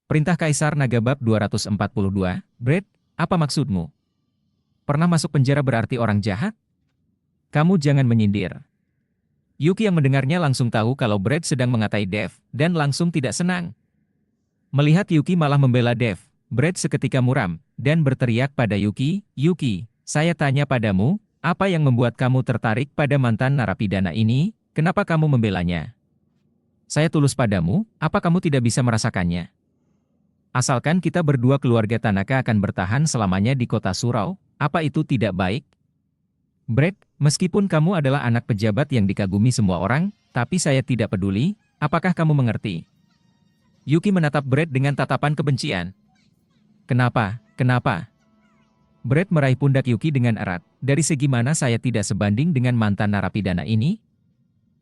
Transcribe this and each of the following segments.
Perintah Kaisar Naga Bab 242, Brett, apa maksudmu? Pernah masuk penjara berarti orang jahat? Kamu jangan menyindir. Yuki yang mendengarnya langsung tahu kalau Brett sedang mengatai Dev, dan langsung tidak senang. Melihat Yuki malah membela Dev, Brett seketika muram, dan berteriak pada Yuki, Yuki, saya tanya padamu, apa yang membuat kamu tertarik pada mantan narapidana ini, kenapa kamu membelanya? Saya tulus padamu, apa kamu tidak bisa merasakannya? Asalkan kita berdua keluarga Tanaka akan bertahan selamanya di kota Surau, apa itu tidak baik? Brett, meskipun kamu adalah anak pejabat yang dikagumi semua orang, tapi saya tidak peduli, apakah kamu mengerti? Yuki menatap Brett dengan tatapan kebencian. Kenapa? Kenapa? Brett meraih pundak Yuki dengan erat. Dari segi mana saya tidak sebanding dengan mantan narapidana ini?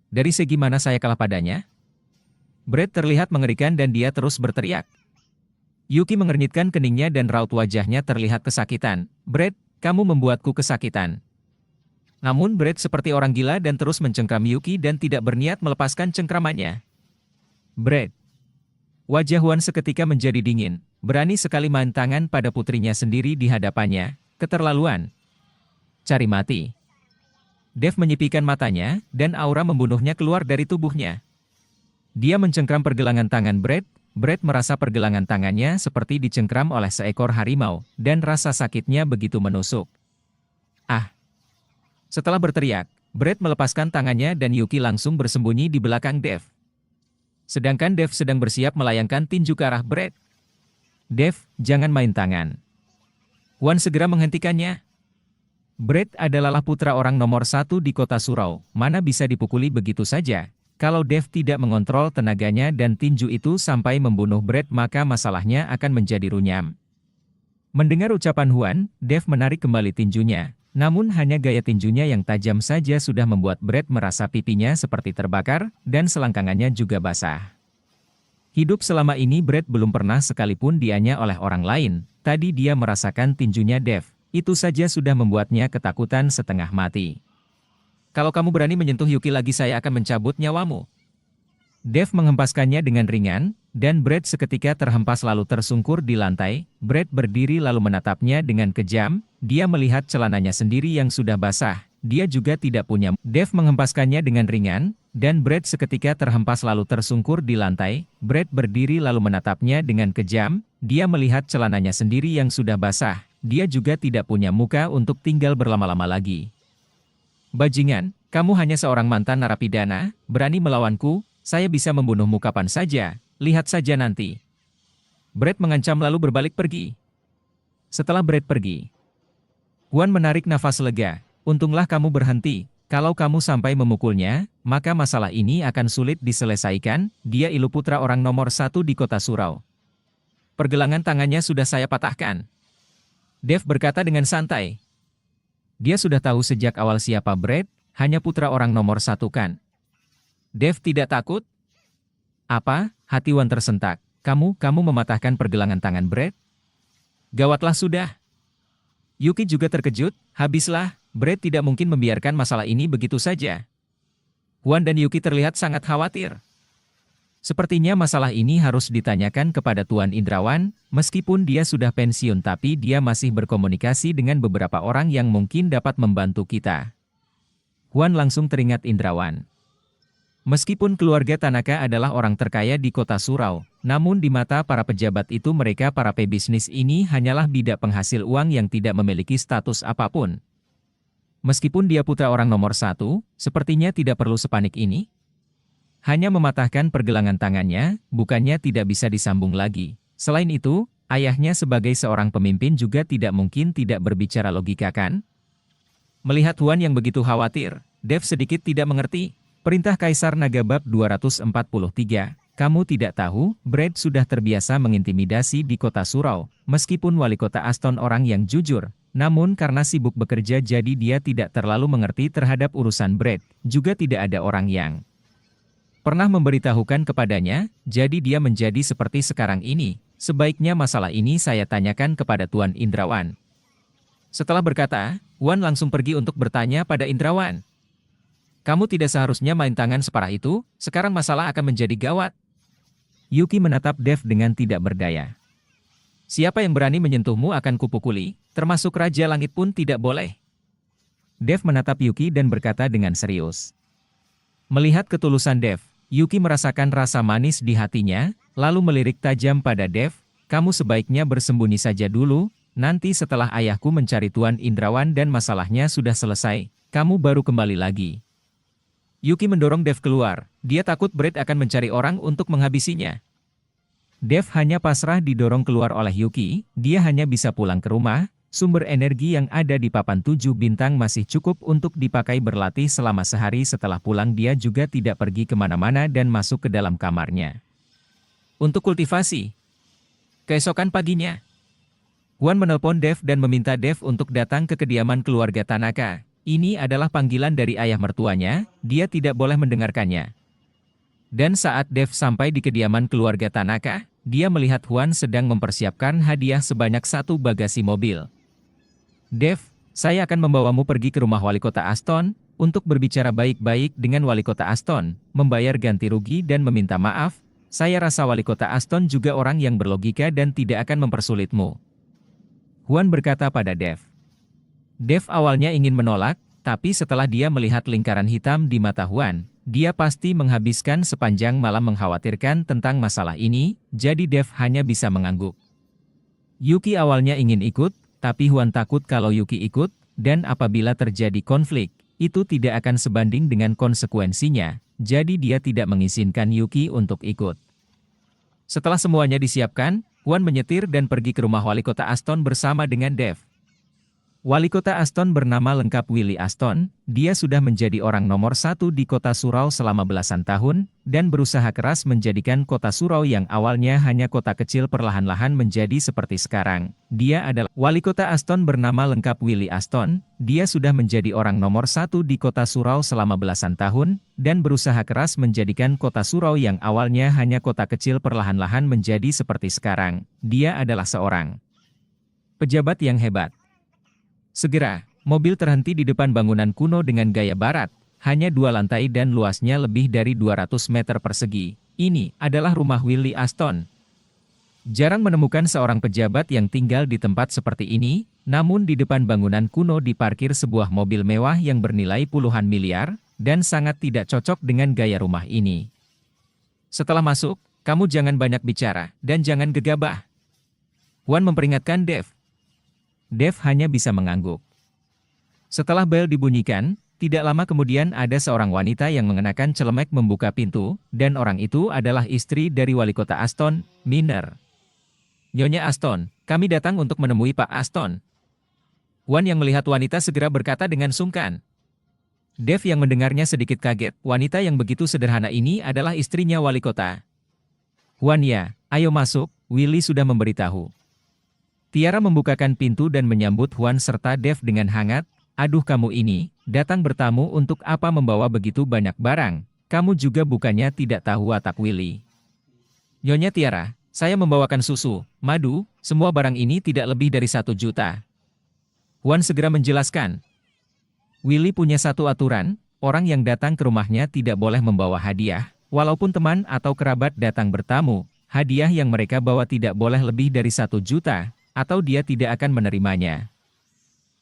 Dari segi mana saya kalah padanya? Brett terlihat mengerikan dan dia terus berteriak. Yuki mengernyitkan keningnya dan raut wajahnya terlihat kesakitan. Brett, kamu membuatku kesakitan. Namun Brett seperti orang gila dan terus mencengkram Yuki dan tidak berniat melepaskan cengkramannya. Brett. Wajah Huan seketika menjadi dingin. Berani sekali main tangan pada putrinya sendiri di hadapannya. Keterlaluan. Cari mati. Dev menyipikan matanya, dan aura membunuhnya keluar dari tubuhnya. Dia mencengkram pergelangan tangan Brett. Brett merasa pergelangan tangannya seperti dicengkram oleh seekor harimau, dan rasa sakitnya begitu menusuk. Ah! Setelah berteriak, Brett melepaskan tangannya dan Yuki langsung bersembunyi di belakang Dev. Sedangkan Dev sedang bersiap melayangkan tinju ke arah Brett. Dev, jangan main tangan. Wan segera menghentikannya. Brett adalah putra orang nomor 1 di kota Surau, mana bisa dipukuli begitu saja. Kalau Dev tidak mengontrol tenaganya dan tinju itu sampai membunuh Brett maka masalahnya akan menjadi runyam. Mendengar ucapan Huan, Dev menarik kembali tinjunya. Namun hanya gaya tinjunya yang tajam saja sudah membuat Brett merasa pipinya seperti terbakar, dan selangkangannya juga basah. Hidup selama ini Brett belum pernah sekalipun dianya oleh orang lain. Tadi dia merasakan tinjunya Dev. Itu saja sudah membuatnya ketakutan setengah mati. Kalau kamu berani menyentuh Yuki lagi saya akan mencabut nyawamu. Dev menghempaskannya dengan ringan, dan Brett seketika terhempas lalu tersungkur di lantai. Brett berdiri lalu menatapnya dengan kejam, dia melihat celananya sendiri yang sudah basah, dia juga tidak punya. Dev menghempaskannya dengan ringan, dan Brett seketika terhempas lalu tersungkur di lantai. Brett berdiri lalu menatapnya dengan kejam, dia melihat celananya sendiri yang sudah basah, dia juga tidak punya muka untuk tinggal berlama-lama lagi. Bajingan, kamu hanya seorang mantan narapidana, berani melawanku, saya bisa membunuhmu kapan saja, lihat saja nanti. Brett mengancam lalu berbalik pergi. Setelah Brett pergi, Huan menarik nafas lega, untunglah kamu berhenti, kalau kamu sampai memukulnya, maka masalah ini akan sulit diselesaikan, dia ilu putra orang nomor 1 di kota Surau. Pergelangan tangannya sudah saya patahkan. Dev berkata dengan santai. Dia sudah tahu sejak awal siapa Brett, hanya putra orang nomor 1 kan. Dev tidak takut? Apa? Hati Wan tersentak. Kamu mematahkan pergelangan tangan Brett? Gawatlah sudah. Yuki juga terkejut, habislah, Brett tidak mungkin membiarkan masalah ini begitu saja. Wan dan Yuki terlihat sangat khawatir. Sepertinya masalah ini harus ditanyakan kepada Tuan Indrawan, meskipun dia sudah pensiun tapi dia masih berkomunikasi dengan beberapa orang yang mungkin dapat membantu kita. Huan langsung teringat Indrawan. Meskipun keluarga Tanaka adalah orang terkaya di kota Surau, namun di mata para pejabat itu mereka para pebisnis ini hanyalah bidak penghasil uang yang tidak memiliki status apapun. Meskipun dia putra orang nomor 1, sepertinya tidak perlu sepanik ini. Hanya mematahkan pergelangan tangannya, bukannya tidak bisa disambung lagi. Selain itu, ayahnya sebagai seorang pemimpin juga tidak mungkin tidak berbicara logika kan? Melihat Huan yang begitu khawatir, Dev sedikit tidak mengerti. Perintah Kaisar Naga Bab 243, kamu tidak tahu, Brett sudah terbiasa mengintimidasi di kota Surau, meskipun wali kota Aston orang yang jujur, namun karena sibuk bekerja jadi dia tidak terlalu mengerti terhadap urusan Brett, juga tidak ada orang yang pernah memberitahukan kepadanya, jadi dia menjadi seperti sekarang ini. Sebaiknya masalah ini saya tanyakan kepada Tuan Indrawan. Setelah berkata, Wan langsung pergi untuk bertanya pada Indrawan. Kamu tidak seharusnya main tangan separah itu, sekarang masalah akan menjadi gawat. Yuki menatap Dev dengan tidak berdaya. Siapa yang berani menyentuhmu akan kupukuli, termasuk Raja Langit pun tidak boleh. Dev menatap Yuki dan berkata dengan serius. Melihat ketulusan Dev, Yuki merasakan rasa manis di hatinya, lalu melirik tajam pada Dev, kamu sebaiknya bersembunyi saja dulu, nanti setelah ayahku mencari Tuan Indrawan dan masalahnya sudah selesai, kamu baru kembali lagi. Yuki mendorong Dev keluar, dia takut Brett akan mencari orang untuk menghabisinya. Dev hanya pasrah didorong keluar oleh Yuki, dia hanya bisa pulang ke rumah, sumber energi yang ada di papan 7 bintang masih cukup untuk dipakai berlatih selama sehari setelah pulang dia juga tidak pergi kemana-mana dan masuk ke dalam kamarnya. Untuk kultivasi. Keesokan paginya, Huan menelpon Dev dan meminta Dev untuk datang ke kediaman keluarga Tanaka. Ini adalah panggilan dari ayah mertuanya, dia tidak boleh mendengarkannya. Dan saat Dev sampai di kediaman keluarga Tanaka, dia melihat Huan sedang mempersiapkan hadiah sebanyak 1 bagasi mobil. Dev, saya akan membawamu pergi ke rumah wali kota Aston, untuk berbicara baik-baik dengan wali kota Aston, membayar ganti rugi dan meminta maaf. Saya rasa wali kota Aston juga orang yang berlogika dan tidak akan mempersulitmu. Huan berkata pada Dev. Dev awalnya ingin menolak, tapi setelah dia melihat lingkaran hitam di mata Huan, dia pasti menghabiskan sepanjang malam mengkhawatirkan tentang masalah ini, jadi Dev hanya bisa mengangguk. Yuki awalnya ingin ikut, tapi Huan takut kalau Yuki ikut, dan apabila terjadi konflik, itu tidak akan sebanding dengan konsekuensinya, jadi dia tidak mengizinkan Yuki untuk ikut. Setelah semuanya disiapkan, Huan menyetir dan pergi ke rumah wali kota Aston bersama dengan Dev. Wali kota Aston bernama lengkap Willie Aston, dia sudah menjadi orang nomor 1 di kota Surau selama belasan tahun, dan berusaha keras menjadikan kota Surau yang awalnya hanya kota kecil perlahan-lahan menjadi seperti sekarang. Dia adalah Wali kota Aston bernama lengkap Willie Aston, dia sudah menjadi orang nomor 1 di kota Surau selama belasan tahun, dan berusaha keras menjadikan kota Surau yang awalnya hanya kota kecil perlahan-lahan menjadi seperti sekarang. Dia adalah seorang pejabat yang hebat. Segera, mobil terhenti di depan bangunan kuno dengan gaya barat, hanya 2 lantai dan luasnya lebih dari 200 meter persegi. Ini adalah rumah Willie Aston. Jarang menemukan seorang pejabat yang tinggal di tempat seperti ini, namun di depan bangunan kuno diparkir sebuah mobil mewah yang bernilai puluhan miliar, dan sangat tidak cocok dengan gaya rumah ini. Setelah masuk, kamu jangan banyak bicara, dan jangan gegabah. Huan memperingatkan Dev. Dev hanya bisa mengangguk. Setelah bel dibunyikan, tidak lama kemudian ada seorang wanita yang mengenakan celemek membuka pintu, dan orang itu adalah istri dari wali kota Aston, Miner. Nyonya Aston, kami datang untuk menemui Pak Aston. Huan yang melihat wanita segera berkata dengan sungkan. Dev yang mendengarnya sedikit kaget, wanita yang begitu sederhana ini adalah istrinya wali kota. Huan ya, ayo masuk, Willie sudah memberitahu. Tiara membukakan pintu dan menyambut Huan serta Dev dengan hangat. Aduh kamu ini, datang bertamu untuk apa membawa begitu banyak barang, kamu juga bukannya tidak tahu watak Willie. Nyonya Tiara, saya membawakan susu, madu, semua barang ini tidak lebih dari 1 juta. Huan segera menjelaskan. Willie punya satu aturan, orang yang datang ke rumahnya tidak boleh membawa hadiah, walaupun teman atau kerabat datang bertamu, hadiah yang mereka bawa tidak boleh lebih dari 1 juta. Atau dia tidak akan menerimanya.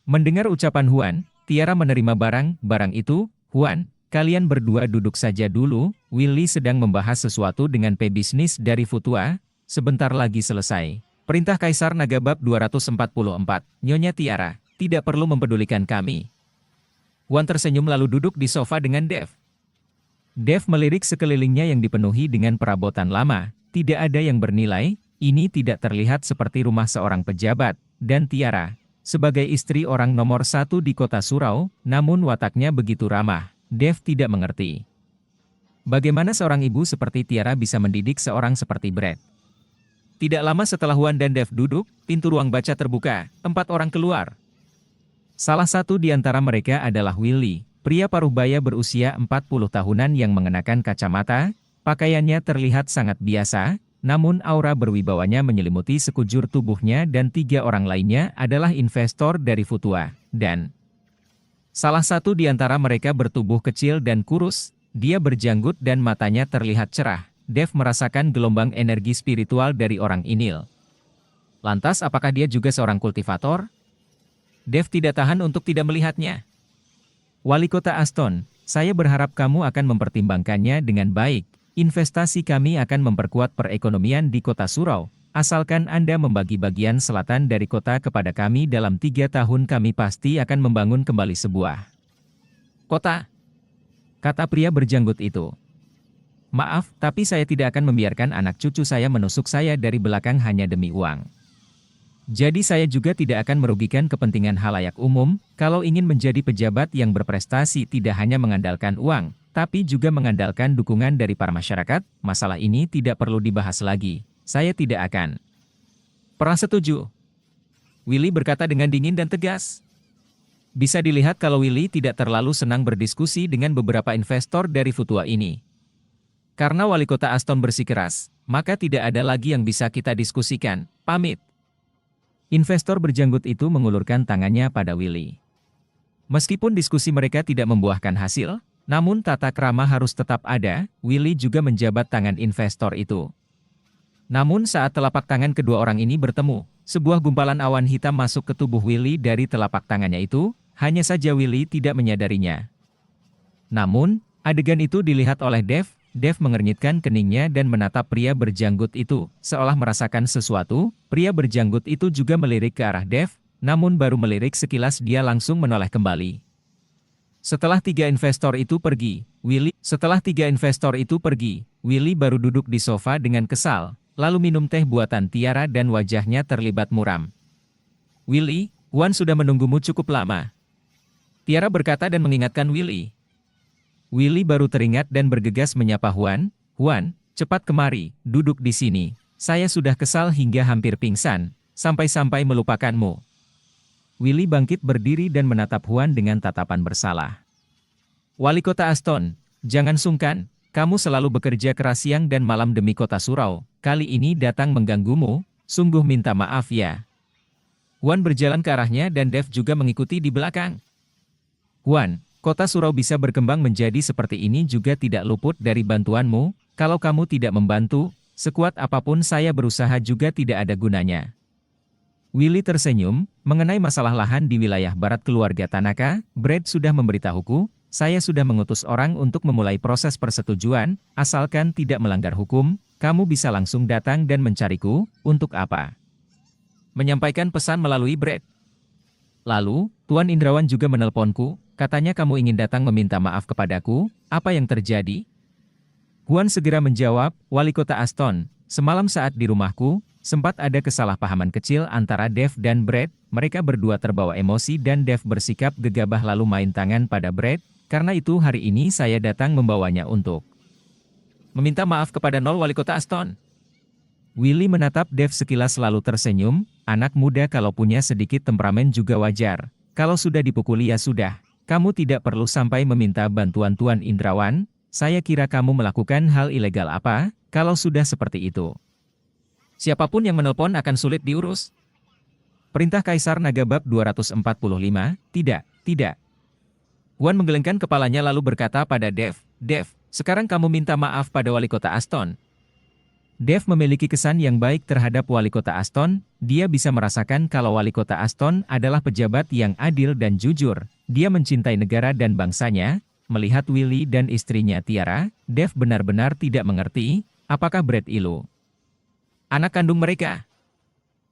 Mendengar ucapan Huan, Tiara menerima barang itu. Huan, kalian berdua duduk saja dulu, Willie sedang membahas sesuatu dengan pebisnis dari Futua, sebentar lagi selesai. Perintah Kaisar Naga Bab 244, Nyonya Tiara, tidak perlu mempedulikan kami. Huan tersenyum lalu duduk di sofa dengan Dev. Dev melirik sekelilingnya yang dipenuhi dengan perabotan lama, tidak ada yang bernilai. Ini tidak terlihat seperti rumah seorang pejabat, dan Tiara, sebagai istri orang nomor 1 di kota Surau, namun wataknya begitu ramah, Dev tidak mengerti. Bagaimana seorang ibu seperti Tiara bisa mendidik seorang seperti Brett? Tidak lama setelah Huan dan Dev duduk, pintu ruang baca terbuka, 4 orang keluar. Salah satu di antara mereka adalah Willie, pria paruh baya berusia 40 tahunan yang mengenakan kacamata, pakaiannya terlihat sangat biasa, namun aura berwibawanya menyelimuti sekujur tubuhnya dan 3 orang lainnya adalah investor dari Futua, dan salah satu di antara mereka bertubuh kecil dan kurus, dia berjanggut dan matanya terlihat cerah, Dev merasakan gelombang energi spiritual dari orang Inil. Lantas apakah dia juga seorang kultivator? Dev tidak tahan untuk tidak melihatnya. Wali Kota Aston, saya berharap kamu akan mempertimbangkannya dengan baik. Investasi kami akan memperkuat perekonomian di Kota Surau. Asalkan Anda membagi bagian selatan dari kota kepada kami dalam 3 tahun, kami pasti akan membangun kembali sebuah kota, kata pria berjanggut itu. Maaf, tapi saya tidak akan membiarkan anak cucu saya menusuk saya dari belakang hanya demi uang. Jadi saya juga tidak akan merugikan kepentingan halayak umum. Kalau ingin menjadi pejabat yang berprestasi tidak hanya mengandalkan uang, tapi juga mengandalkan dukungan dari para masyarakat. Masalah ini tidak perlu dibahas lagi. Saya tidak akan pernah setuju. Willy berkata dengan dingin dan tegas. Bisa dilihat kalau Willy tidak terlalu senang berdiskusi dengan beberapa investor dari Futua ini. Karena Wali Kota Aston bersikeras, maka tidak ada lagi yang bisa kita diskusikan. Pamit. Investor berjanggut itu mengulurkan tangannya pada Willy. Meskipun diskusi mereka tidak membuahkan hasil, namun tata krama harus tetap ada. Willy juga menjabat tangan investor itu. Namun saat telapak tangan kedua orang ini bertemu, sebuah gumpalan awan hitam masuk ke tubuh Willy dari telapak tangannya itu, hanya saja Willy tidak menyadarinya. Namun, adegan itu dilihat oleh Dev. Dev mengernyitkan keningnya dan menatap pria berjanggut itu, seolah merasakan sesuatu. Pria berjanggut itu juga melirik ke arah Dev, namun baru melirik sekilas dia langsung menoleh kembali. Setelah tiga investor itu pergi, Willy baru duduk di sofa dengan kesal. Lalu minum teh buatan Tiara dan wajahnya terlibat muram. Willy, Wan sudah menunggumu cukup lama. Tiara berkata dan mengingatkan Willy. Willy baru teringat dan bergegas menyapa Wan. Wan, cepat kemari, duduk di sini. Saya sudah kesal hingga hampir pingsan, sampai-sampai melupakanmu. Willy bangkit berdiri dan menatap Wan dengan tatapan bersalah. Wali Kota Aston, jangan sungkan. Kamu selalu bekerja keras siang dan malam demi Kota Surau. Kali ini datang mengganggumu, sungguh minta maaf ya. Wan berjalan ke arahnya dan Dev juga mengikuti di belakang. Wan, Kota Surau bisa berkembang menjadi seperti ini juga tidak luput dari bantuanmu. Kalau kamu tidak membantu, sekuat apapun saya berusaha juga tidak ada gunanya. Willy tersenyum, mengenai masalah lahan di wilayah barat keluarga Tanaka, Brad sudah memberitahuku. Saya sudah mengutus orang untuk memulai proses persetujuan, asalkan tidak melanggar hukum, kamu bisa langsung datang dan mencariku. Untuk apa? Menyampaikan pesan melalui Brad. Lalu, Tuan Indrawan juga menelponku, katanya kamu ingin datang meminta maaf kepadaku. Apa yang terjadi? Huan segera menjawab, Wali Kota Aston, semalam saat di rumahku, sempat ada kesalahpahaman kecil antara Dev dan Brad. Mereka berdua terbawa emosi dan Dev bersikap gegabah lalu main tangan pada Brad. Karena itu hari ini saya datang membawanya untuk meminta maaf kepada Nol Wali Kota Aston. Willy menatap Dev sekilas lalu tersenyum, anak muda kalau punya sedikit temperamen juga wajar. Kalau sudah dipukuli ya sudah, kamu tidak perlu sampai meminta bantuan Tuan Indrawan. Saya kira kamu melakukan hal ilegal apa, kalau sudah seperti itu. Siapapun yang menelpon akan sulit diurus. Perintah Kaisar Naga Bab 245, tidak. Wan menggelengkan kepalanya lalu berkata pada Dev, Dev, sekarang kamu minta maaf pada Wali Kota Aston. Dev memiliki kesan yang baik terhadap Wali Kota Aston. Dia bisa merasakan kalau Wali Kota Aston adalah pejabat yang adil dan jujur. Dia mencintai negara dan bangsanya. Melihat Willy dan istrinya Tiara, Dev benar-benar tidak mengerti, apakah Brad Ilu anak kandung mereka.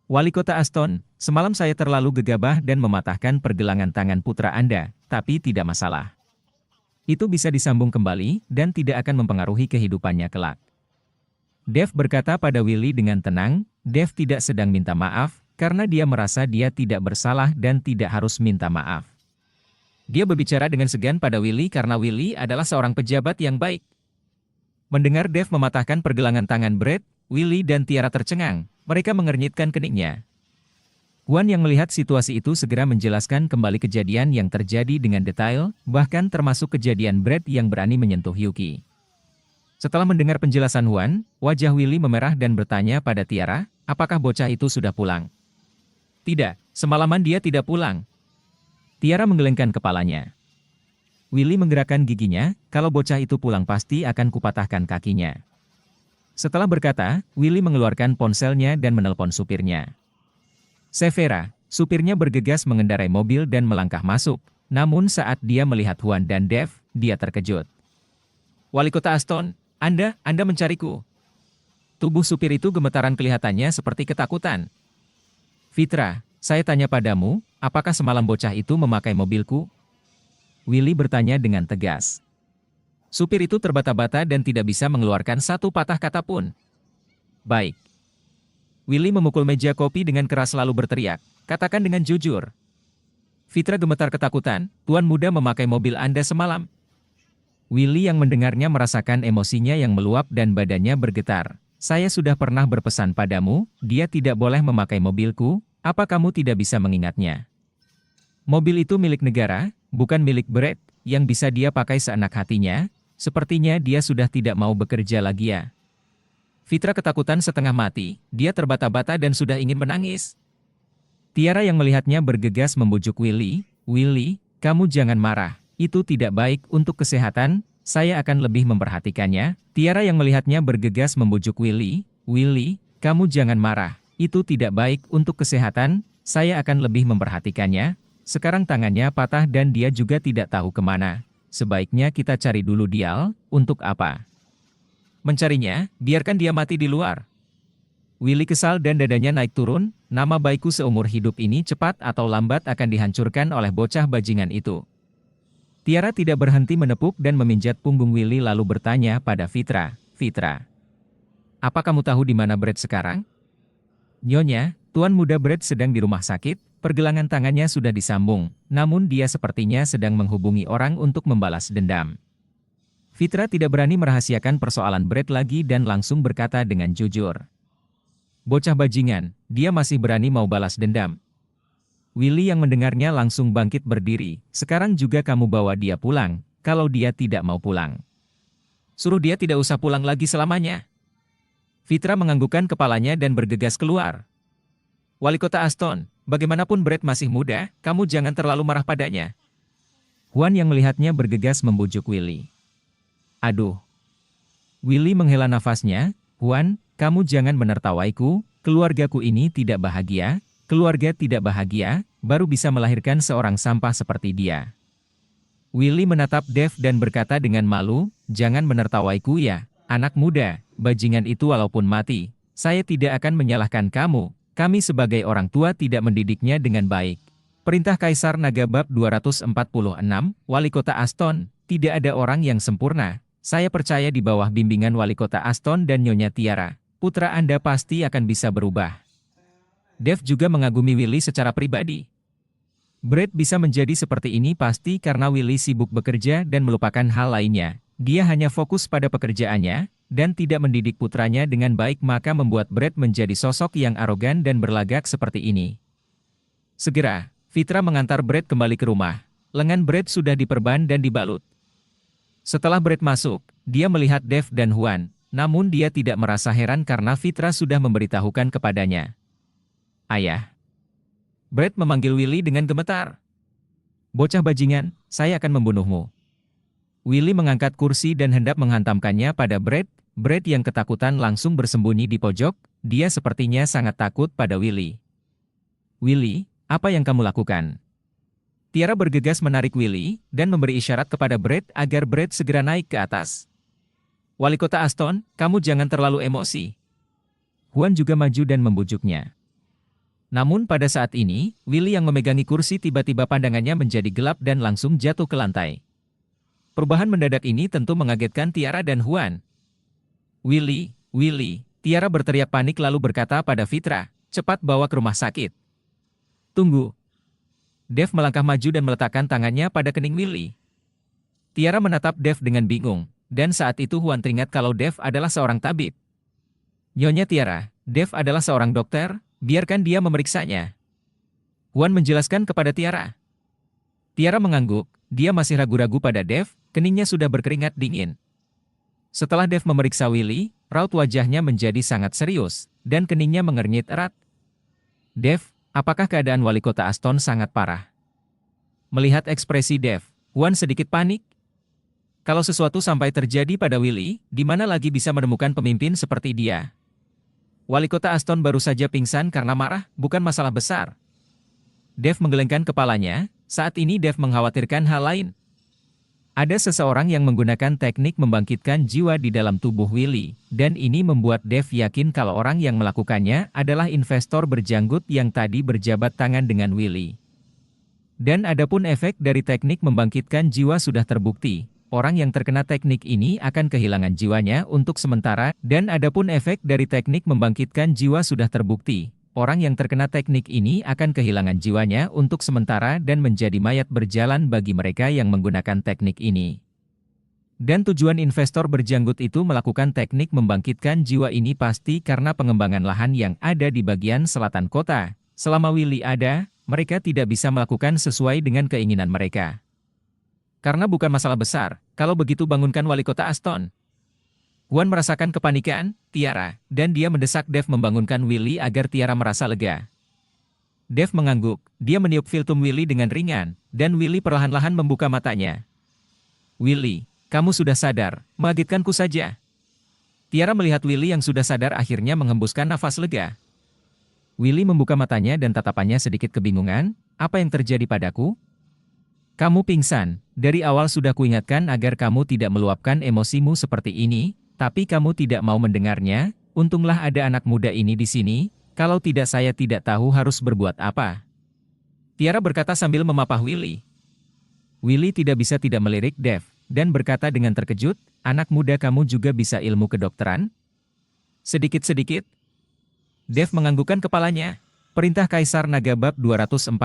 Wali Kota Aston, semalam saya terlalu gegabah dan mematahkan pergelangan tangan putra Anda, tapi tidak masalah. Itu bisa disambung kembali dan tidak akan mempengaruhi kehidupannya kelak. Dev berkata pada Willy dengan tenang. Dev tidak sedang minta maaf, karena dia merasa dia tidak bersalah dan tidak harus minta maaf. Dia berbicara dengan segan pada Willy karena Willy adalah seorang pejabat yang baik. Mendengar Dev mematahkan pergelangan tangan Brad, Willy dan Tiara tercengang. Mereka mengernyitkan keningnya. Wan yang melihat situasi itu segera menjelaskan kembali kejadian yang terjadi dengan detail, bahkan termasuk kejadian Brad yang berani menyentuh Yuki. Setelah mendengar penjelasan Wan, wajah Willy memerah dan bertanya pada Tiara, apakah bocah itu sudah pulang? Tidak, semalaman dia tidak pulang. Tiara menggelengkan kepalanya. Willy menggerakkan giginya, kalau bocah itu pulang pasti akan kupatahkan kakinya. Setelah berkata, Willy mengeluarkan ponselnya dan menelpon supirnya. Severa, supirnya bergegas mengendarai mobil dan melangkah masuk. Namun saat dia melihat Juan dan Dev, dia terkejut. Wali Kota Aston, Anda mencariku. Tubuh supir itu gemetaran kelihatannya seperti ketakutan. Fitra, saya tanya padamu, apakah semalam bocah itu memakai mobilku? Willy bertanya dengan tegas. Supir itu terbata-bata dan tidak bisa mengeluarkan satu patah kata pun. Baik. Willy memukul meja kopi dengan keras lalu berteriak, katakan dengan jujur. Fitra gemetar ketakutan, Tuan muda memakai mobil Anda semalam. Willy yang mendengarnya merasakan emosinya yang meluap dan badannya bergetar. Saya sudah pernah berpesan padamu, dia tidak boleh memakai mobilku, apa kamu tidak bisa mengingatnya? Mobil itu milik negara, bukan milik Brett, yang bisa dia pakai seenak hatinya. Sepertinya dia sudah tidak mau bekerja lagi ya. Fitra ketakutan setengah mati, dia terbata-bata dan sudah ingin menangis. Tiara yang melihatnya bergegas membujuk Willy, Willy, kamu jangan marah, itu tidak baik untuk kesehatan, saya akan lebih memperhatikannya. Tiara yang melihatnya bergegas membujuk Willy, Willy, kamu jangan marah, itu tidak baik untuk kesehatan, saya akan lebih memperhatikannya. Sekarang tangannya patah dan dia juga tidak tahu kemana. Sebaiknya kita cari dulu Dial, untuk apa? Mencarinya, biarkan dia mati di luar. Willy kesal dan dadanya naik turun, nama baikku seumur hidup ini cepat atau lambat akan dihancurkan oleh bocah bajingan itu. Tiara tidak berhenti menepuk dan meminjat punggung Willy lalu bertanya pada Fitra, Fitra, apa kamu tahu di mana Brett sekarang? Nyonya, Tuan muda Brett sedang di rumah sakit. Pergelangan tangannya sudah disambung, namun dia sepertinya sedang menghubungi orang untuk membalas dendam. Fitra tidak berani merahasiakan persoalan Brett lagi dan langsung berkata dengan jujur. Bocah bajingan, dia masih berani mau balas dendam. Willy yang mendengarnya langsung bangkit berdiri, sekarang juga kamu bawa dia pulang, kalau dia tidak mau pulang. Suruh dia tidak usah pulang lagi selamanya. Fitra menganggukkan kepalanya dan bergegas keluar. Wali Kota Aston, bagaimanapun Brett masih muda, kamu jangan terlalu marah padanya. Juan yang melihatnya bergegas membujuk Willy. Aduh. Willy menghela nafasnya, Juan, kamu jangan menertawaiku, keluargaku ini tidak bahagia, keluarga tidak bahagia, baru bisa melahirkan seorang sampah seperti dia. Willy menatap Dev dan berkata dengan malu, jangan menertawaiku ya, anak muda, bajingan itu walaupun mati, saya tidak akan menyalahkan kamu. Kami sebagai orang tua tidak mendidiknya dengan baik. Perintah Kaisar Naga Bab 246, Wali Kota Aston, tidak ada orang yang sempurna. Saya percaya di bawah bimbingan Wali Kota Aston dan Nyonya Tiara, putra Anda pasti akan bisa berubah. Dev juga mengagumi Willy secara pribadi. Brett bisa menjadi seperti ini pasti karena Willy sibuk bekerja dan melupakan hal lainnya. Dia hanya fokus pada pekerjaannya, dan tidak mendidik putranya dengan baik maka membuat Brett menjadi sosok yang arogan dan berlagak seperti ini. Segera, Fitra mengantar Brett kembali ke rumah. Lengan Brett sudah diperban dan dibalut. Setelah Brett masuk, dia melihat Dev dan Juan, namun dia tidak merasa heran karena Fitra sudah memberitahukan kepadanya. Ayah. Brett memanggil Willy dengan gemetar. Bocah bajingan, saya akan membunuhmu. Willy mengangkat kursi dan hendak menghantamkannya pada Brett. Brett yang ketakutan langsung bersembunyi di pojok, dia sepertinya sangat takut pada Willy. Willy, apa yang kamu lakukan? Tiara bergegas menarik Willy, dan memberi isyarat kepada Brett agar Brett segera naik ke atas. Wali Kota Aston, kamu jangan terlalu emosi. Juan juga maju dan membujuknya. Namun pada saat ini, Willy yang memegangi kursi tiba-tiba pandangannya menjadi gelap dan langsung jatuh ke lantai. Perubahan mendadak ini tentu mengagetkan Tiara dan Juan. Willy, Willy, Tiara berteriak panik lalu berkata pada Fitra, cepat bawa ke rumah sakit. Tunggu. Dev melangkah maju dan meletakkan tangannya pada kening Willy. Tiara menatap Dev dengan bingung, dan saat itu Juan teringat kalau Dev adalah seorang tabib. Nyonya Tiara, Dev adalah seorang dokter, biarkan dia memeriksanya. Juan menjelaskan kepada Tiara. Tiara mengangguk, dia masih ragu-ragu pada Dev, keningnya sudah berkeringat dingin. Setelah Dev memeriksa Willy, raut wajahnya menjadi sangat serius, dan keningnya mengernyit erat. Dev, apakah keadaan Wali Kota Aston sangat parah? Melihat ekspresi Dev, Juan sedikit panik. Kalau sesuatu sampai terjadi pada Willy, di mana lagi bisa menemukan pemimpin seperti dia? Wali kota Aston baru saja pingsan karena marah, bukan masalah besar. Dev menggelengkan kepalanya, saat ini Dev mengkhawatirkan hal lain. Ada seseorang yang menggunakan teknik membangkitkan jiwa di dalam tubuh Willy, dan ini membuat Dev yakin kalau orang yang melakukannya adalah investor berjanggut yang tadi berjabat tangan dengan Willy. Dan adapun efek dari teknik membangkitkan jiwa sudah terbukti. Orang yang terkena teknik ini akan kehilangan jiwanya untuk sementara, dan adapun efek dari teknik membangkitkan jiwa sudah terbukti. Orang yang terkena teknik ini akan kehilangan jiwanya untuk sementara dan menjadi mayat berjalan bagi mereka yang menggunakan teknik ini. Dan tujuan investor berjanggut itu melakukan teknik membangkitkan jiwa ini pasti karena pengembangan lahan yang ada di bagian selatan kota. Selama Willy ada, mereka tidak bisa melakukan sesuai dengan keinginan mereka. Karena bukan masalah besar, kalau begitu bangunkan wali kota Aston. Huan merasakan kepanikan, Tiara, dan dia mendesak Dev membangunkan Willy agar Tiara merasa lega. Dev mengangguk, dia meniup filtum Willy dengan ringan, dan Willy perlahan-lahan membuka matanya. Willy, kamu sudah sadar, mengagetkanku saja. Tiara melihat Willy yang sudah sadar akhirnya menghembuskan nafas lega. Willy membuka matanya dan tatapannya sedikit kebingungan, apa yang terjadi padaku? Kamu pingsan, dari awal sudah kuingatkan agar kamu tidak meluapkan emosimu seperti ini, tapi kamu tidak mau mendengarnya, untunglah ada anak muda ini di sini, kalau tidak saya tidak tahu harus berbuat apa. Tiara berkata sambil memapah Willy. Willy tidak bisa tidak melirik Dev, dan berkata dengan terkejut, anak muda kamu juga bisa ilmu kedokteran? Sedikit-sedikit. Dev menganggukkan kepalanya. Perintah Kaisar Naga Bab 247,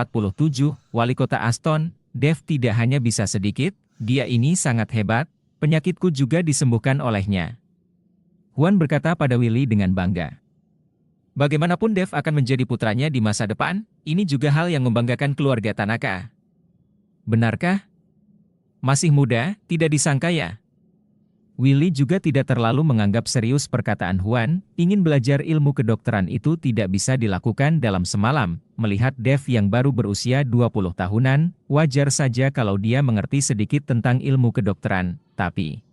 Wali Kota Aston, Dev tidak hanya bisa sedikit, dia ini sangat hebat, penyakitku juga disembuhkan olehnya. Huan berkata pada Willy dengan bangga. Bagaimanapun Dev akan menjadi putranya di masa depan, ini juga hal yang membanggakan keluarga Tanaka. Benarkah? Masih muda, tidak disangka ya? Willy juga tidak terlalu menganggap serius perkataan Huan, ingin belajar ilmu kedokteran itu tidak bisa dilakukan dalam semalam. Melihat Dev yang baru berusia 20 tahunan, wajar saja kalau dia mengerti sedikit tentang ilmu kedokteran, tapi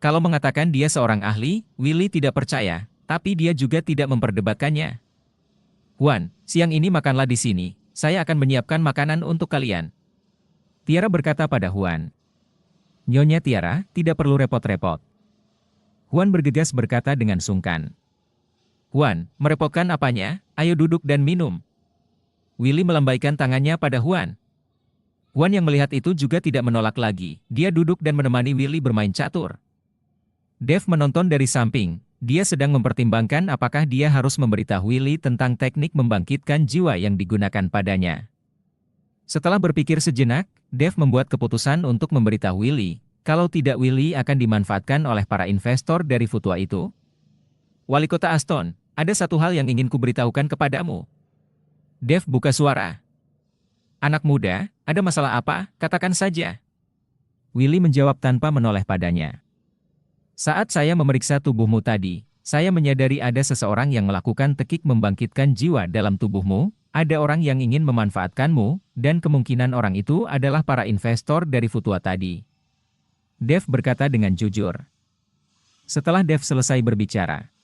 kalau mengatakan dia seorang ahli, Willy tidak percaya, tapi dia juga tidak memperdebatkannya. Huan, siang ini makanlah di sini, saya akan menyiapkan makanan untuk kalian. Tiara berkata pada Huan. Nyonya Tiara, tidak perlu repot-repot. Huan bergegas berkata dengan sungkan. Huan, merepotkan apanya? Ayo duduk dan minum. Willy melambaikan tangannya pada Huan. Huan yang melihat itu juga tidak menolak lagi, dia duduk dan menemani Willy bermain catur. Dev menonton dari samping, dia sedang mempertimbangkan apakah dia harus memberitahu Willy tentang teknik membangkitkan jiwa yang digunakan padanya. Setelah berpikir sejenak, Dev membuat keputusan untuk memberitahu Willy, kalau tidak Willy akan dimanfaatkan oleh para investor dari Futua itu. Wali Kota Aston, ada satu hal yang ingin kuberitahukan kepadamu. Dev buka suara. Anak muda, ada masalah apa? Katakan saja. Willy menjawab tanpa menoleh padanya. Saat saya memeriksa tubuhmu tadi, saya menyadari ada seseorang yang melakukan teknik membangkitkan jiwa dalam tubuhmu, ada orang yang ingin memanfaatkanmu, dan kemungkinan orang itu adalah para investor dari Futua tadi. Dev berkata dengan jujur. Setelah Dev selesai berbicara,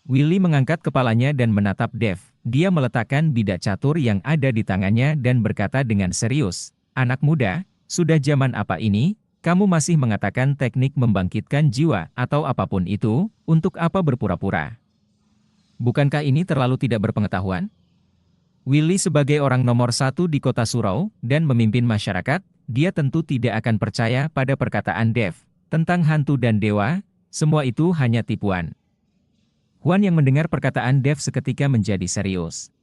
Willy mengangkat kepalanya dan menatap Dev. Dia meletakkan bidak catur yang ada di tangannya dan berkata dengan serius, anak muda, sudah zaman apa ini? Kamu masih mengatakan teknik membangkitkan jiwa atau apapun itu, untuk apa berpura-pura? Bukankah ini terlalu tidak berpengetahuan? Willy sebagai orang nomor 1 di kota Surau dan memimpin masyarakat, dia tentu tidak akan percaya pada perkataan Dev. Tentang hantu dan dewa, semua itu hanya tipuan. Huan yang mendengar perkataan Dev seketika menjadi serius.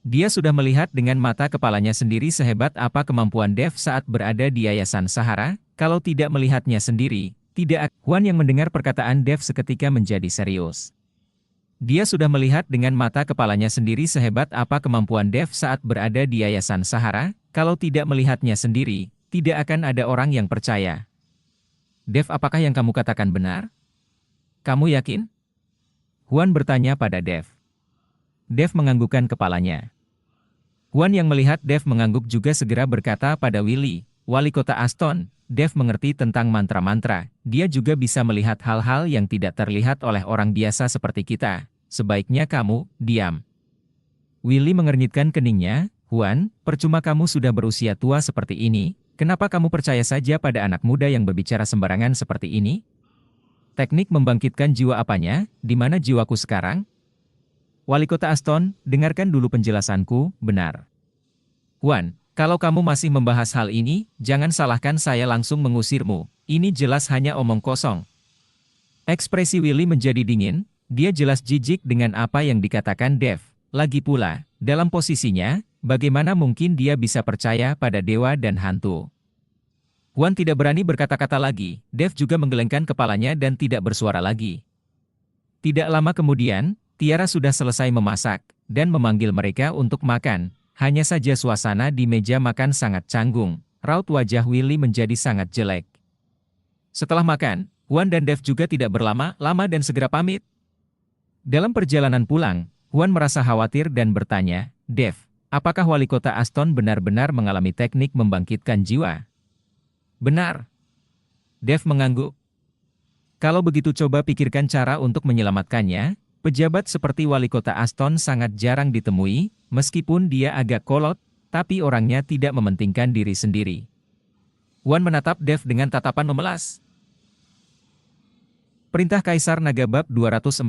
Dia sudah melihat dengan mata kepalanya sendiri sehebat apa kemampuan Dev saat berada di Yayasan Sahara, kalau tidak melihatnya sendiri, tidak. Huan yang mendengar perkataan Dev seketika menjadi serius. Dia sudah melihat dengan mata kepalanya sendiri sehebat apa kemampuan Dev saat berada di Yayasan Sahara, kalau tidak melihatnya sendiri, tidak akan ada orang yang percaya. Dev, apakah yang kamu katakan benar? Kamu yakin? Huan bertanya pada Dev. Dev menganggukkan kepalanya. Huan yang melihat Dev mengangguk juga segera berkata pada Willy, Wali Kota Aston, Dev mengerti tentang mantra-mantra. Dia juga bisa melihat hal-hal yang tidak terlihat oleh orang biasa seperti kita. Sebaiknya kamu diam. Willy mengernyitkan keningnya. Huan, percuma kamu sudah berusia tua seperti ini. Kenapa kamu percaya saja pada anak muda yang berbicara sembarangan seperti ini? Teknik membangkitkan jiwa apanya? Di mana jiwaku sekarang? Wali Kota Aston, dengarkan dulu penjelasanku, benar. Huan, kalau kamu masih membahas hal ini, jangan salahkan saya langsung mengusirmu. Ini jelas hanya omong kosong. Ekspresi Willy menjadi dingin, dia jelas jijik dengan apa yang dikatakan Dev. Lagi pula, dalam posisinya, bagaimana mungkin dia bisa percaya pada dewa dan hantu? Huan tidak berani berkata-kata lagi, Dev juga menggelengkan kepalanya dan tidak bersuara lagi. Tidak lama kemudian, Tiara sudah selesai memasak, dan memanggil mereka untuk makan. Hanya saja suasana di meja makan sangat canggung, raut wajah Willy menjadi sangat jelek. Setelah makan, Huan dan Dev juga tidak berlama-lama dan segera pamit. Dalam perjalanan pulang, Huan merasa khawatir dan bertanya, Dev, apakah Wali Kota Aston benar-benar mengalami teknik membangkitkan jiwa? Benar. Dev mengangguk. Kalau begitu coba pikirkan cara untuk menyelamatkannya. Pejabat seperti Wali Kota Aston sangat jarang ditemui, meskipun dia agak kolot, tapi orangnya tidak mementingkan diri sendiri. Huan menatap Dev dengan tatapan memelas. Perintah Kaisar Naga bab 248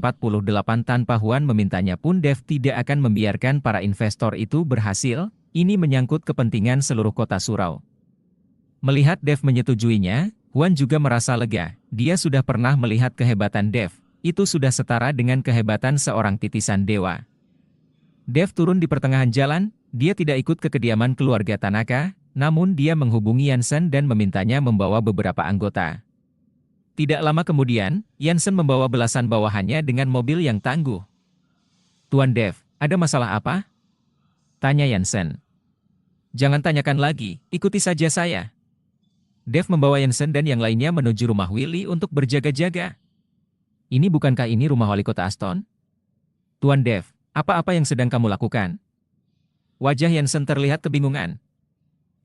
tanpa Huan memintanya pun Dev tidak akan membiarkan para investor itu berhasil, ini menyangkut kepentingan seluruh kota surau. Melihat Dev menyetujuinya, Huan juga merasa lega, dia sudah pernah melihat kehebatan Dev. Itu sudah setara dengan kehebatan seorang titisan dewa. Dev turun di pertengahan jalan, dia tidak ikut ke kediaman keluarga Tanaka, namun dia menghubungi Yansen dan memintanya membawa beberapa anggota. Tidak lama kemudian, Yansen membawa belasan bawahannya dengan mobil yang tangguh. Tuan Dev, ada masalah apa? Tanya Yansen. Jangan tanyakan lagi, ikuti saja saya. Dev membawa Yansen dan yang lainnya menuju rumah Willy untuk berjaga-jaga. Ini bukankah ini rumah Wali Kota Aston? Tuan Dev, apa-apa yang sedang kamu lakukan? Wajah Yansen terlihat kebingungan.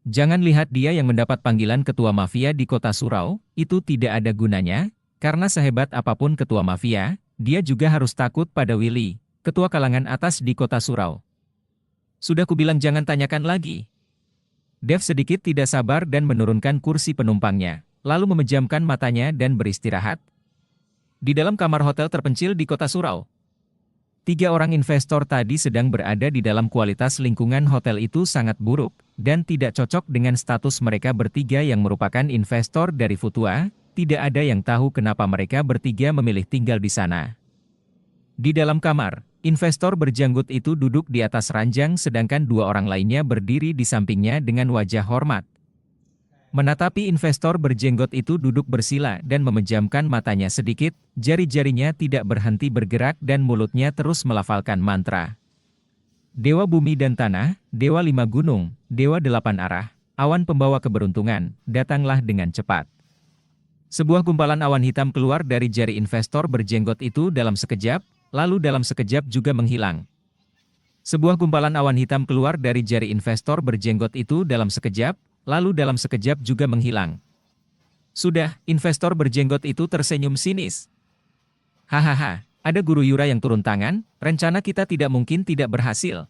Jangan lihat dia yang mendapat panggilan ketua mafia di kota surau, itu tidak ada gunanya, karena sehebat apapun ketua mafia, dia juga harus takut pada Willy, ketua kalangan atas di kota surau. Sudah kubilang jangan tanyakan lagi. Dev sedikit tidak sabar dan menurunkan kursi penumpangnya, lalu memejamkan matanya dan beristirahat. Di dalam kamar hotel terpencil di kota surau. 3 orang investor tadi sedang berada di dalam kualitas lingkungan hotel itu sangat buruk, dan tidak cocok dengan status mereka bertiga yang merupakan investor dari Futua, tidak ada yang tahu kenapa mereka bertiga memilih tinggal di sana. Di dalam kamar, investor berjanggut itu duduk di atas ranjang sedangkan 2 orang lainnya berdiri di sampingnya dengan wajah hormat. Menatapi investor berjenggot itu duduk bersila dan memejamkan matanya sedikit, jari-jarinya tidak berhenti bergerak dan mulutnya terus melafalkan mantra. Dewa bumi dan tanah, Dewa 5 gunung, Dewa 8 arah, awan pembawa keberuntungan, datanglah dengan cepat. Sebuah gumpalan awan hitam keluar dari jari investor berjenggot itu dalam sekejap, lalu dalam sekejap juga menghilang. Sebuah gumpalan awan hitam keluar dari jari investor berjenggot itu dalam sekejap, lalu dalam sekejap juga menghilang. Sudah, investor berjenggot itu tersenyum sinis. Hahaha, ada guru Yura yang turun tangan, rencana kita tidak mungkin tidak berhasil.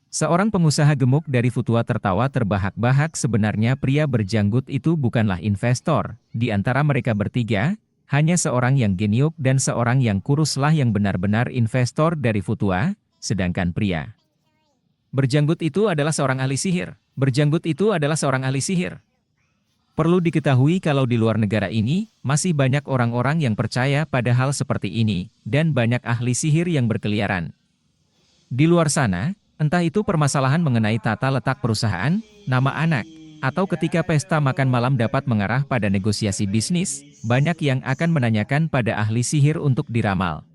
Seorang pengusaha gemuk dari Futua tertawa terbahak-bahak. Sebenarnya pria berjanggut itu bukanlah investor, di antara mereka bertiga, hanya seorang yang geniuk dan seorang yang kuruslah yang benar-benar investor dari Futua, sedangkan pria berjanggut itu adalah seorang ahli sihir. Berjanggut itu adalah seorang ahli sihir. Perlu diketahui kalau di luar negara ini, masih banyak orang-orang yang percaya pada hal seperti ini, dan banyak ahli sihir yang berkeliaran. Di luar sana, entah itu permasalahan mengenai tata letak perusahaan, nama anak, atau ketika pesta makan malam dapat mengarah pada negosiasi bisnis, banyak yang akan menanyakan pada ahli sihir untuk diramal.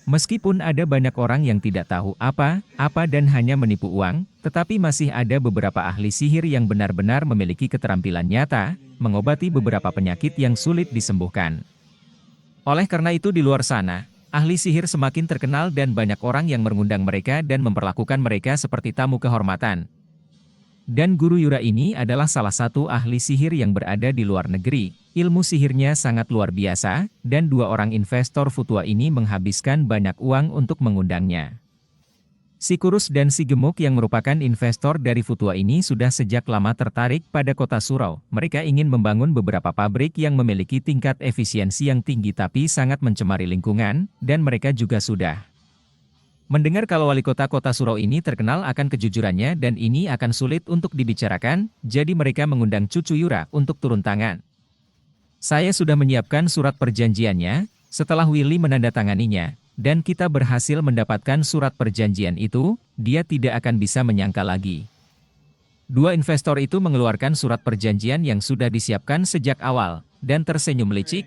Meskipun ada banyak orang yang tidak tahu apa dan hanya menipu uang, tetapi masih ada beberapa ahli sihir yang benar-benar memiliki keterampilan nyata, mengobati beberapa penyakit yang sulit disembuhkan. Oleh karena itu di luar sana, ahli sihir semakin terkenal dan banyak orang yang mengundang mereka dan memperlakukan mereka seperti tamu kehormatan. Dan Guru Yura ini adalah salah satu ahli sihir yang berada di luar negeri. Ilmu sihirnya sangat luar biasa, dan dua orang investor Futua ini menghabiskan banyak uang untuk mengundangnya. Si Kurus dan si Gemuk yang merupakan investor dari Futua ini sudah sejak lama tertarik pada kota Surau. Mereka ingin membangun beberapa pabrik yang memiliki tingkat efisiensi yang tinggi tapi sangat mencemari lingkungan, dan mereka juga sudah mendengar kalau wali kota Surau ini terkenal akan kejujurannya dan ini akan sulit untuk dibicarakan, jadi mereka mengundang cucu Yura untuk turun tangan. Saya sudah menyiapkan surat perjanjiannya, setelah Willy menandatanganinya, dan kita berhasil mendapatkan surat perjanjian itu, dia tidak akan bisa menyangka lagi. Dua investor itu mengeluarkan surat perjanjian yang sudah disiapkan sejak awal, dan tersenyum licik.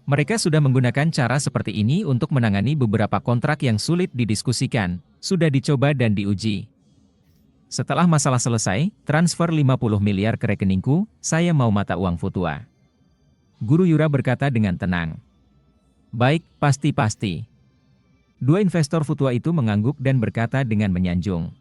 Mereka sudah menggunakan cara seperti ini untuk menangani beberapa kontrak yang sulit didiskusikan, sudah dicoba dan diuji. Setelah masalah selesai, transfer 50 miliar ke rekeningku, saya mau mata uang Futua. Guru Yura berkata dengan tenang. Baik, pasti-pasti. Dua investor Futua itu mengangguk dan berkata dengan menyanjung.